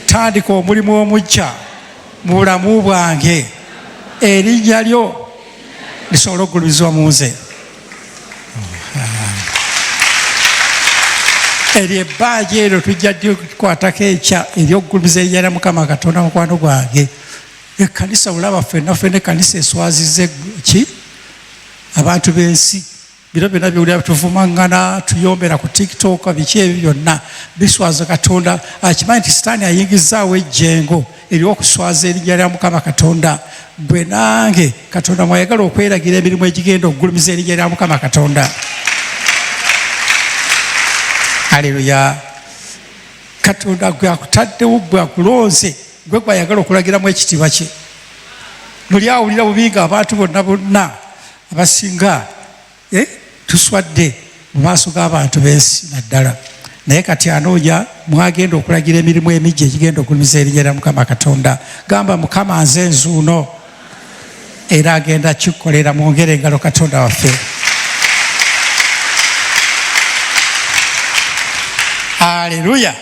Tandika omulimu omujja mu bulamu bwange, erinnya lyo lisobole okugulumizibwa mu nze. Eryo ebbanja eryo tujja ddi okukwatako ekya eryokugulumiza erinnya lya Mukama Katonda mukwano gwange. Ekkanisa bulaba ffenna ekkanisa eswazize ki? Abantu b'ensi. Biro byonna byowulira tuvumaŋŋana, tuyombera ku TikTok, biki ebyo byonna biswaza Katonda. Akimanyi nti Sitaani ayingizaawo ejjengo ery'okuswaza erinnya lya Mukama Katonda. Bwe nange Katonda mwayagala okweragira emirimu egigenda okugulumiza erinnya lya Mukama Katonda. Aleluya. Katonda gwe akutaddewo, gwe akulonze, gwe gwayagala okulagiramu ekitiibwa kye. Muli awulira bubi nga abantu bonna abasinga tuswadde mu maaso g'abantu b'ensi naddala, naye kati anoonya mwagenda okulagira emirimu emijja egigenda okugulumiza erinnya lya Mukama Katonda. Gamba Mukama nze nzuuno era agenda kikukolera. Mwongere engalo Katonda waffe. Aleluya.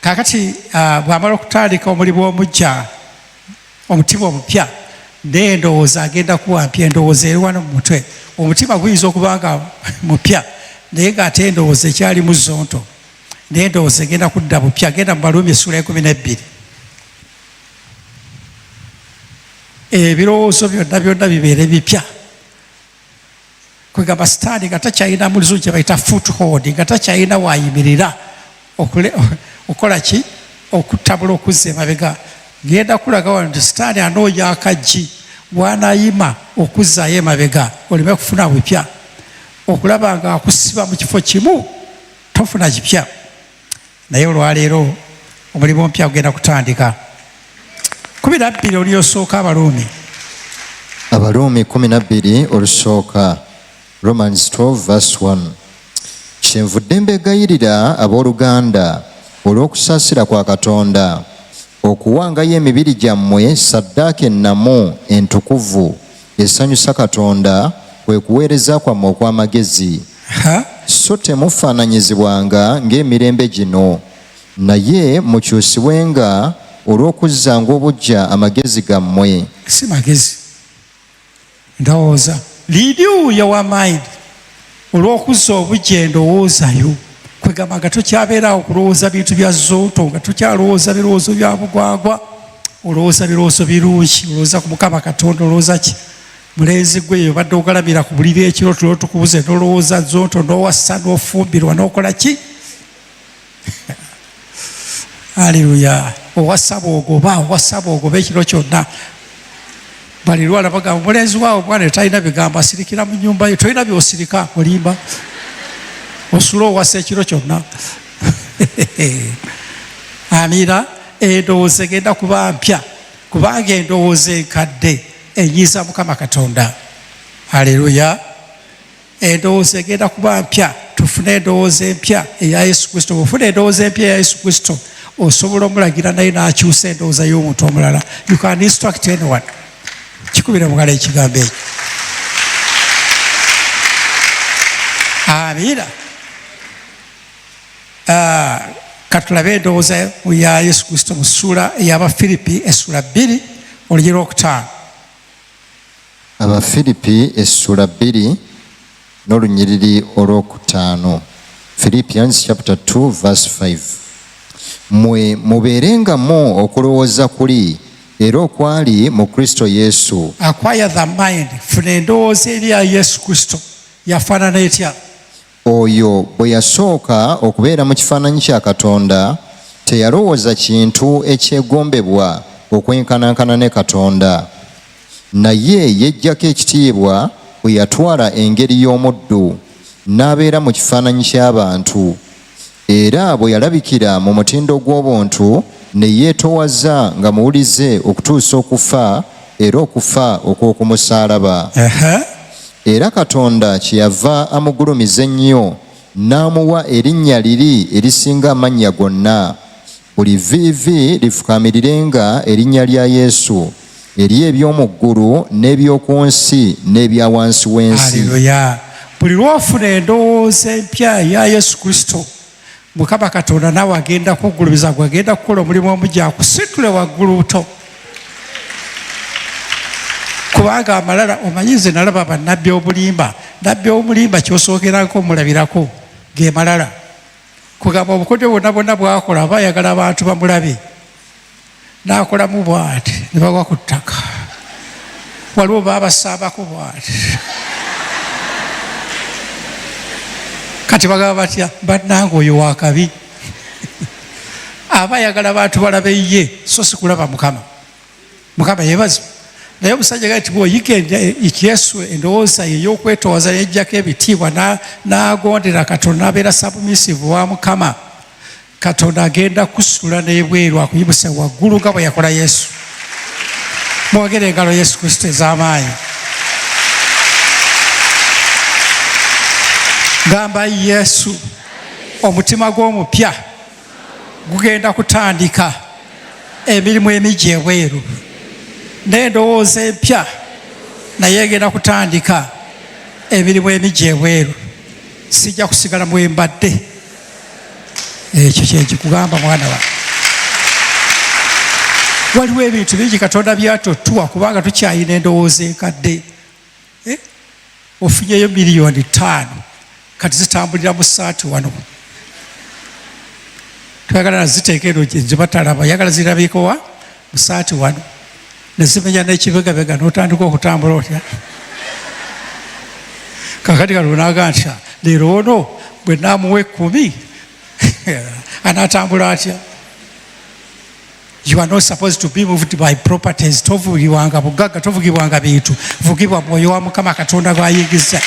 Kakati bw'amala okutandika omulimu omujja, omutima omupya, naye endowooza agenda kuwampya. Endowooza eri wano mu mutwe. Omutima guyinza okuba nga mupya naye ng'ate endowooza ekyali mu zonto, naye endowooza egenda kudda bupya. Genda mu Baluumi essula 12. Ebirowoozo byonna bibeere bipya. Kwegamba Sitaani nga takyalina mulizungu kye bayita foothold, nga takyalina waayimirira okola ki? Okutabula okuzza emabega. Genda kulaga wano nti Sitaani anoonya akaggi bw'anayima okuzzaayo emabega, oleme kufuna bipya. Okulaba nga akusiba mu kifo kimu, tofuna kipya. Naye olwaleero omulimu omupya ogenda kutandika. 12 oluyosooka Abaluumi. Abaluumi 12 olusooka. Romans 12:1. Kyenvudde mbegayirira abooluganda olw'okusaasira kwa Katonda okuwangayo emibiri gyammwe ssaddaaka ennamu entukuvu esanyusa Katonda, kwe kuweereza kwammwe okw'amagezi. So temufaananyizibwanga ng'emirembe gino, naye mukyusibwenga olw'okuzzanga obuggya amagezi gammwe. Si magezi, ndowooza. Renew your mind. Olw'okuzza obuggya endowoozayo. Kwegamba nga tokyabeerawo kulowooza bintu bya zonto, nga tokyalowooza birowoozo bya bugwagwa, olowooza birowoozo birungi, olowooza ku Mukama Katonda. Olowooza ki? Mulenzi gwe obadde ogalamira ku buliri ekiro tulo tukubuze, nolowooza zonto, n'owassa, n'ofumbirwa, n'okola ki? Aleluya. Owassa bw'ogoba ekiro kyonna. Balirwala bagamba mulenzi waawe mwana talina bigambo, asirikira mu nnyumba yo. Tolina by'osirika, olimba osula owasa ekiro kyonna. Amira. Endowooza egenda kuba mpya, kubanga endowooza enkadde enyiiza Mukama Katonda. Aleluya. Endowooza egenda kuba mpya. Tufune endowooza empya eya Yesu Kristo. Bw'ofuna endowooza empya eya Yesu Kristo, osobola omulagira naye n'akyusa endowooza y'omuntu omulala. You can instruct anyone. Kikubira mugala ekigambo ekyo. Amira. Katulabe endowooza ya Yesu Kristo mu ssuula ey'Abafiripi essula 2 olugero olwokutaano. Abafiripi essula 2 n'olunyiriri olwokutaano. Philippians chapter 2 verse 5. Mwe mubeerengamu okulowooza kuli era okwali mu Kristo Yesu. Acquire the mind. Funa endowooza eri ya Yesu Kristo. Yafaanana etya? Oyo bwe yasooka okubeera mu kifaananyi kya Katonda, teyalowooza kintu ekyegombebwa okwenkanankana ne Katonda, naye yeggyako ekitiibwa bwe yatwala engeri y'omuddu, n'abeera mu kifaananyi ky'abantu. Era bwe yalabikira mu mutindo gw'obuntu, ne yeetowaza nga muwulize okutuusa okufa, era okufa okw'okumusaalaba. Era Katonda kyeyava amugulumiza ennyo, n'amuwa erinnya liri erisinga amannya gonna. Buli vviivi lifukaamirirenga erinnya lya Yesu, eri eby'omu ggulu n'eby'oku nsi n'ebya wansi w'ensi. Aleluya. Buli lwofuna endowooza empya ya Yesu Kristo, Mukama Katonda naawe agenda kugulumiza, gwe agenda kukola omulimu omujja akusitule waggulu buto. Kubanga amalala omanyize nalaba bannabbi obulimba. Nabbi omulimba kyosookerako omulabirako ge malala. Kugamba obukodyo bwonna bwakola aba ayagala abantu bamulabe. N'akolamu bw'ati ne bagwa ku ttaka. Waliwo baabasaabako bw'ati. Kati bagamba batya? Bannange oyo wakabi. Aba ayagala abantu balabe ye so si kulaba Mukama. Mukama yeebazibwe. Naye omusajja gati bw'oyiga Yesu endowooza ye y'okwetoowaza yeggyako ebitiibwa n'agondera Katonda n'abeera submissive wa Mukama, Katonda agenda kusitula n'ebweru akuyibuse waggulu nga bwe yakola Yesu. Mwogere engalo Yesu Kristo ez'amaanyi. Gamba Yesu, omutima gw'omupya gugenda kutandika emirimu emijja ebweru, n'endowooza empya naye egenda kutandika emirimu emijja ebweru. Sijja kusigala mwembadde. Ekyo kyekikugamba mwana wa. Waliwo ebintu bingi Katonda byatotuwa kubanga tukyayina endowooza enkadde. Ofunyeyo miliyoni 5 kati zitambulira mu saati wano. Twagala naziteeka eno gye batalaba, yagala zirabikowa mu saati wano. Nezimenya n'ekibegabega n'otandika okutambula otya. Kakati kalunaaga ntya leero ono bwe naamuwa 10 anaatambula atya. You are not supposed to be moved by properties. Tovugibwanga bugagga, tovugibwanga bintu. Vugibwa mwoyo wa Mukama Katonda gw'ayingiza.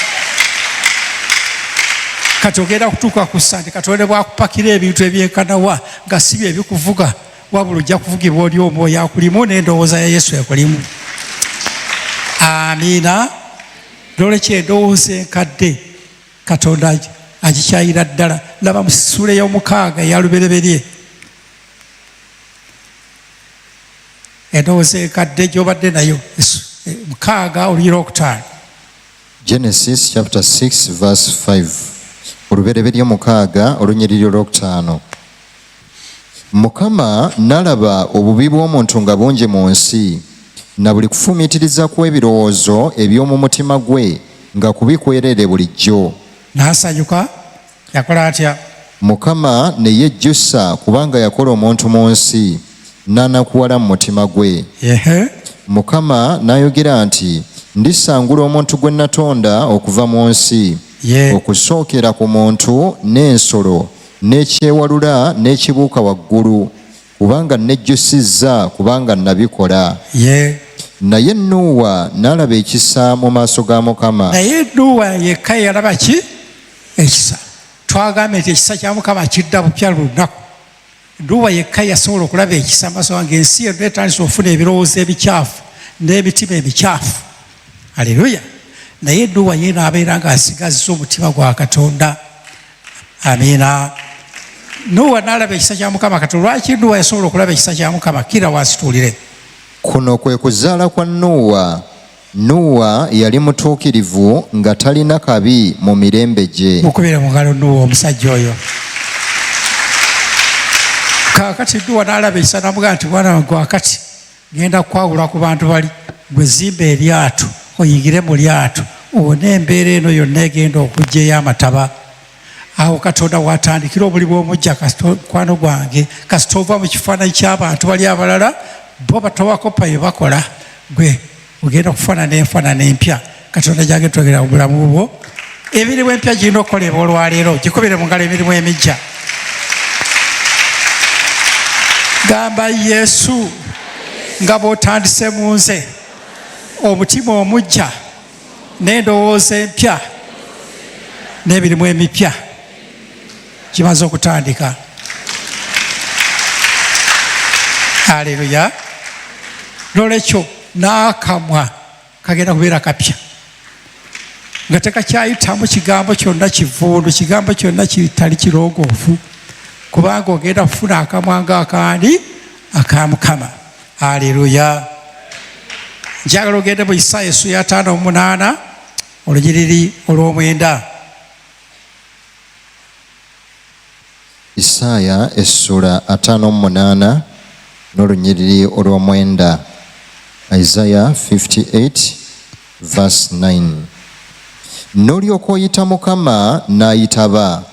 Kati ogenda kutuuka ku ssande Katonda bw'akupakira ebintu ebyenkanawa nga si bye bikuvuga, wabula ojja kuvugibwa oli omwoyo akulimu n'endowooza ya Yesu ekulimu. Amiina. Lolekyo endowooza enkadde Katonda agikyayira ddala. Laba mu ssuula ey'omukaaga eya lubereberye. Endowooza enkadde gy'obadde nayo 6:5. Genesis chapter 6 verse 5. Olubereberye 6:5. Mukama n'alaba obubi bw'omuntu nga bungi mu nsi, na buli kufumiitiriza kw'ebirowoozo eby'omu mutima gwe nga kubikwerere bulijjo. N'asanyuka. Yakola atya? Mukama ne yejjusa kubanga yakola omuntu mu nsi, n'anakuwala mu mutima gwe. Mukama n'ayogera nti, ndisangula omuntu gwe natonda okuva mu nsi, okusookera ku muntu n'ensolo n'ekyewalula n'ekibuuka waggulu, kubanga nejjusizza kubanga nabikola. Naye Nuuwa n'alaba ekisa mu maaso ga Mukama. Naye Nuuwa yekka yalaba ki? Ekisa. Twagambye nti ekisa kya Mukama kidda bupya lunaku. Nuuwa yekka yasobola okulaba ekisa mu maaso gange. Ensi yonna etandise okufuna ebirowoozo ebikyafu n'emitima emikyafu. Haleluya. Naye Nuuwa ye n'abeera ng'asigazza omutima gwa Katonda. Amiina. Nuuwa n'alaba ekisa kya Mukama Katonda. Lwaki Nuuwa yasobola okulaba ekisa kya Mukama? Kira wasituulire. Kuno kwe kuzaala kwa Nuuwa. Nuuwa yali mutuukirivu nga talina kabi mu mirembe gye. Mukubire mu ngalo Nuuwa omusajja oyo. Kaakati Nuuwa n'alaba ekisa n'amugamba nti mwana wange wakati genda kukwawula ku bantu bali, gwe zimba eryato oyingire mu lyato owone embeera eno yonna egenda okujjayo amataba. Awo Katonda watandikira omulimu omujja mukwano gwange kasita ova mu kifaananyi ky'abantu bali abalala bo batowakopa bye bakola, gwe ogenda kufaanana enfaanana empya. Katonda gyage twogera obulamu bwo. Emirimu empya girina okukolebwa olwaleero. Gikubire mu ngalo emirimu emijja. Gamba Yesu, nga bw'otandise mu nze omutima omujja n'endowooza empya n'emirimu emipya kimaze okutandika. Haleluya. Nolekyo n'akamwa kagenda kubeera kapya nga tekakyayitamu kigambo kyonna kivundu, kigambo kyonna kitali kirongoofu, kubanga ogenda kufuna akamwa ng'akandi aka Mukama. Haleluya. Njagala ogende mu Isaaya essuula 58 olunyiriri olw'omwenda. Isaaya essula 58 n'olunyiriri olw'omwenda. Isaiah 58 verse 9. N'olyoka oyita Mukama n'ayitaba,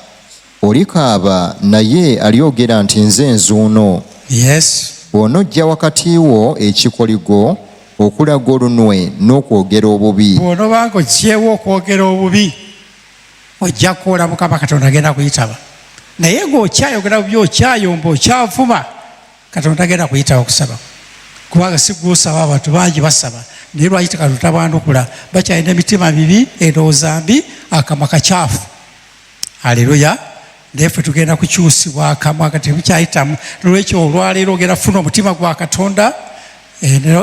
olikaaba naye alyogera nti nze nzuuno. Yes. Bw'onojja wakati wo ekikoligo okulaga olunwe n'okwogera obubi. Bw'onobanga oggyewo okwogera obubi ojja kukola Mukama Katonda agenda kuyitaba. Naye ng'okyayogera bubi, okyayomba, okyavuma, Katonda agenda kuyitaba okusaba. Kubanga si gw'osaba, abantu bangi basaba naye lwaki Katonda tabandukula? Bakyalina emitima mibi, endowooza mbi, akamwa kakyafu. Haleluya. Naye ffe tugenda kukyusibwa akamwa kati bukyayitamu. Lwekyo olwaleero ogenda kufuna omutima gwa Katonda,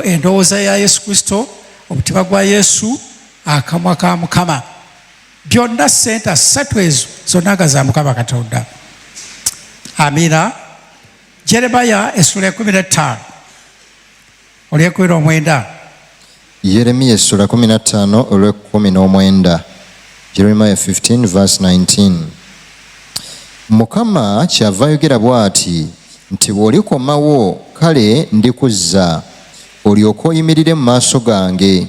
endowooza ya Yesu Kristo, omutima gwa Yesu, akamwa ka Mukama. byonna sente 3 ezo zonna nga za Mukama Katonda. Amina. Jeremiya essula 15 olw'ekumi Yeremiya essula 15 olw'ekumi. Jeremiah 15 verse 19. Mukama kyava ayogera bw'ati nti bw'olikomawo kale ndikuzza olyoke oyimirire mu maaso gange,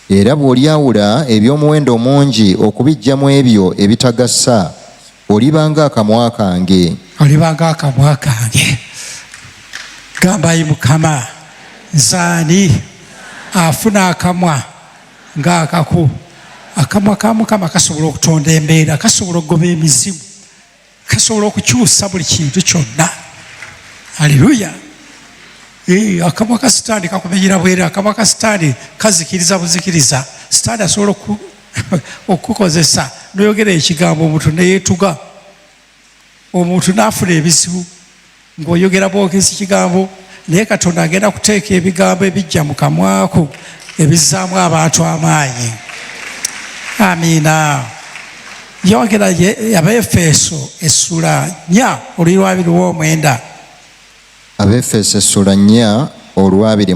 era bw'olyawula eby'omuwendo omungi okubiggyamu ebyo ebitagasa, olibanga akamwa kange. Olibanga akamwa kange. Gambayi Mukama, nzaani afuna akamwa ng'akaku. Akamwa ka Mukama kasobola okutonda embeera, kasobola okugoba emizimu, kasobola okukyusa buli kintu kyonna. Haleluya. Akamwa ka Sitaani kakumenyera bwere, akamwa ka Sitaani kazikiriza buzikiriza. Sitaani asobola okukozesa n'oyogera ekigambo omuntu neyeetuga, omuntu n'afuna ebizibu ng'oyogera bwogezi kigambo, naye Katonda agenda kuteeka ebigambo ebijja mu kamwako ebizzaamu abantu amaanyi. Amina. Yongera Abaefeso essula 4 olw'abiri. Abaefeso essula 4 olw'abiri.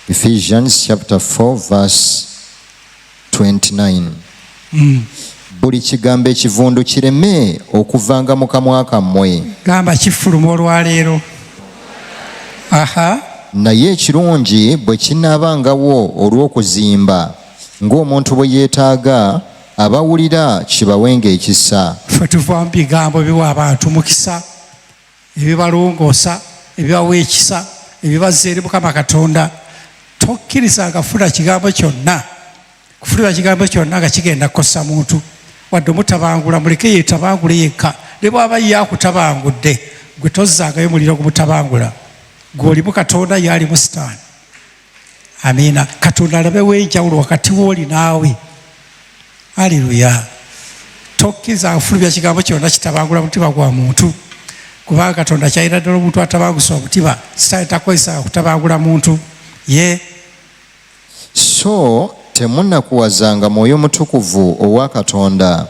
Ephesians chapter 4 verse 29. Buli kigambo ekivundu kireme okuvanga mu kamwa kammwe. Gamba kifuluma olwaleero. Naye ekirungi bwe kinaabangawo olw'okuzimba, ng'omuntu bwe yeetaaga, abawulira kibawenga ekisa. Ffe tuva mu bigambo ebiwa abantu mukisa, ebibalongoosa, ebibawa ekisa, ebibazza eri Mukama Katonda. Tokkirizanga kufuna kigambo kyonna, kufulira kigambo kyonna nga kigenda kukosa muntu, wadde omutabangula, muleke yeetabangule yekka. Ne bw'aba ye akutabangudde, gwe tozzangayo muliro gumutabangula. Gw'olimu Katonda, ye alimu Sitaani. Amina. Katonda alabewo enjawulo wakati w'oli naawe. Haleluya. Tokkiriza kufulumya kigambo kyonna kitabangula mutima gwa muntu, kubanga Katonda kyalina ddala omuntu atabangusa omutima. Sitaani takozesa kutabangula muntu ye. So temunnakuwazanga Mwoyo Mutukuvu owa Katonda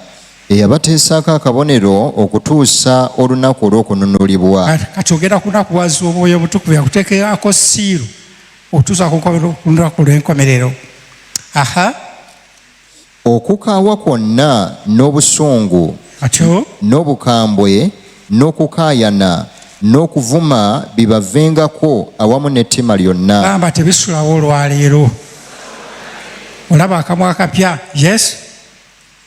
eyabateesako akabonero okutuusa olunaku olw'okununulibwa. Kati ogenda kunakuwaza Omwoyo Mutukuvu yakuteekako siiru otuusa ku lunaku lw'enkomerero. Okukaawa kwonna n'obusungu n'obukambwe n'okukaayana n'okuvuma bibavengako awamu n'ettima lyonna. Gamba tebisulawo olwaleero. Olaba akamwa akapya. Yes.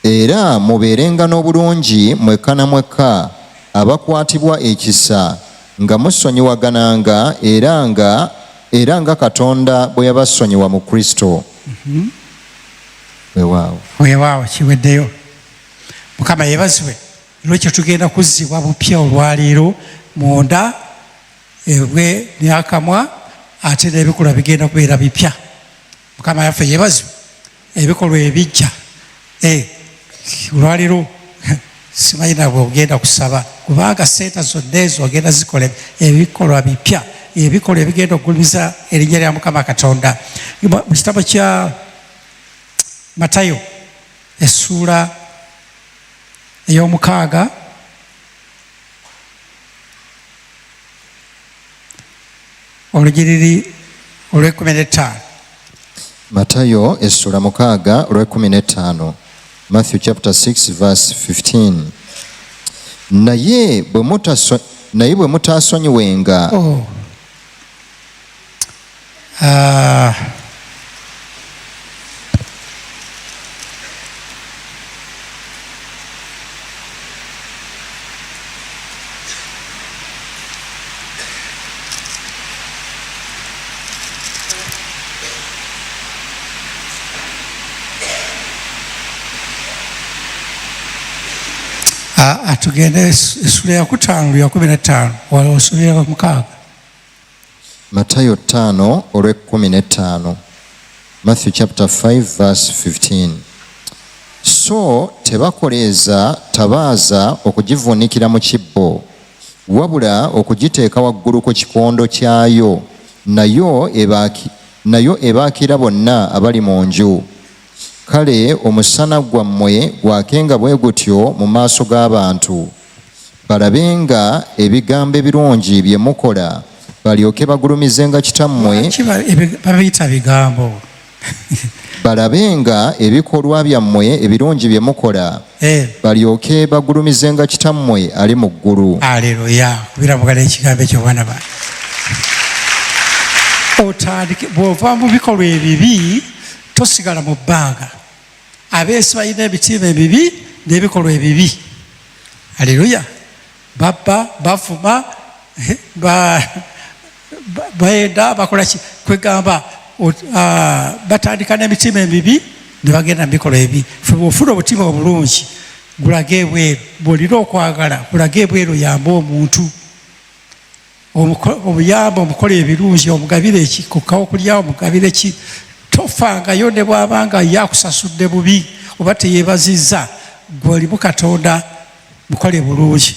Era mubeerenga n'obulungi mwekka na mwekka, abakwatibwa ekisa, nga musonyiwagananga era nga Katonda bwe yabasonyiwa mu Kristo. Weewaawo kiweddeyo. Mukama yeebazibwe. Lwekyo tugenda kuzzibwa bupya olwaleero munda ebwe n'akamwa, ate n'ebikolwa bigenda kubeera bipya. Mukama yaffe yeebazibwe. Ebikolwa ebijja olwaleero simanyi nabwe ogenda kusaba, kubanga sente zonna ezo ogenda zikola ebikolwa bipya, ebikolwa ebigenda okugulumiza erinnya lya Mukama Katonda. Mu kitabo kya Matayo essula ey'omukaaga olugiriri olw'15. Matayo essula 6 olw'15. Matthew chapter 6 verse 15. Naye bwe mutaasonyiwenga atugende essula ya 5 ya 15 wala osubira mu 6. Matayo 5 olw'15. Matthew chapter 5 verse 15. So tebakoleeza tabaaza okugivuunikira mu kibbo, wabula okugiteeka waggulu ku kikondo kyayo, nayo ebaakira bonna abali mu nju. kale omusana gwammwe gwakenga bwe gutyo mu maaso g'abantu, balabenga ebigambo ebirungi bye mukola, balyoke bagulumizenga kitammwe. Babiyita bigambo. Balabenga ebikolwa byammwe ebirungi bye mukola, balyoke bagulumizenga kitammwe ali mu ggulu. Aleluya. Biramugala ekigambo ekyo bwana bange. Otandike bw'ova mu bikolwa ebibi tosigala mu bbanga. Abeesi balina emitima emibi n'ebikolwa ebibi. Aleluya. Babba, bafuma, baenda bakola ki kwegamba batandika n'emitima emibi ne bagenda mu bikolwa ebibi. Bw'ofuna omutima obulungi gulage ebweru, bw'olina okwagala gulage ebweru, oyambe omuntu, omuyamba omukola ebirungi, omugabire ki kukkawo kulyawo, omugabire ki. Tofangayo ne bw'abanga yakusasudde bubi oba teyeebazizza, gw'olimu Katonda, mukole bulungi.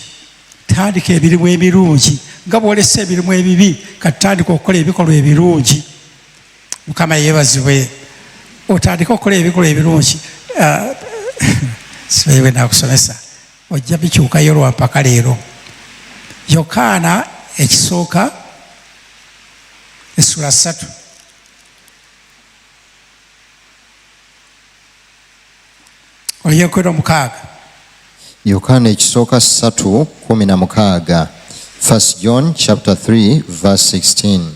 Tandika emirimu emirungi nga bw'olesa emirimu ebibi, katandika okukola ebikolwa ebirungi. Mukama yeebazibwe. Otandika okukola ebikolwa ebirungi. Sibeewe nakusomesa, ojja bikyukayo lwampaka leero. Yokaana ekisooka essula 3. Olyokwera 6. Yokaana ekisooka 3:16. 1 John chapter 3 verse 16.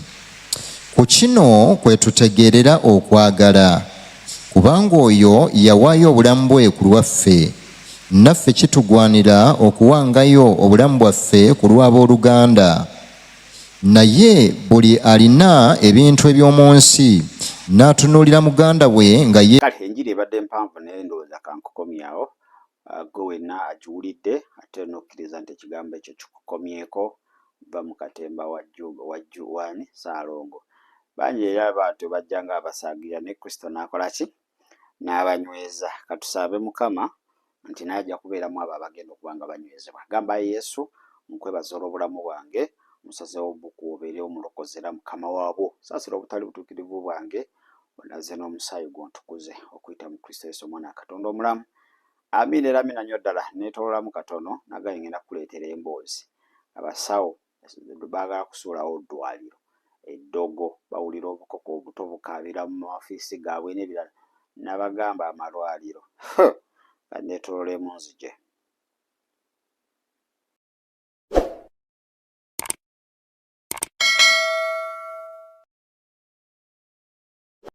Ku kino kwe tutegeerera okwagala, kubanga oyo yawaayo obulamu bwe ku lwaffe, naffe kitugwanira okuwangayo obulamu bwaffe ku lw'abooluganda. Naye buli alina ebintu eby'omu nsi n'atunuulira muganda we nga ye. Kale enjiri ebadde mpanvu naye ndowooza kankukomyawo. Gwe wenna agiwulidde ate n'okkiriza nti ekigambo ekyo kikukomyeko. Va mu katemba wajjuwani Ssaalongo. Bangi era abantu bajja nga abasaagirira ne Kristo n'akola ki? N'abanyweza. Katusabe Mukama nti n'ajja kubeeramu abo abagenda okuba nga banywezebwa. Gamba Yesu, nkwebaza olw'obulamu bwange, musaze w'obuku obeere omulokozi era Mukama waabwo. Saasira obutali butuukirivu bwange, onaze n'omusaayi gw'ontukuze okuyita mu Kristo Yesu omwana wa Katonda omulamu. Amiina era amiina nnyo ddala. Neetoololamu katono nagaye ngenda kukuleetera emboozi. Abasawo baagala kusuulawo ddwaliro eddogo, bawulira obukoko obuto bukaabira mu mafiisi gaabwe n'ebirala. Nabagamba amalwaliro. Neetoololemu nzije.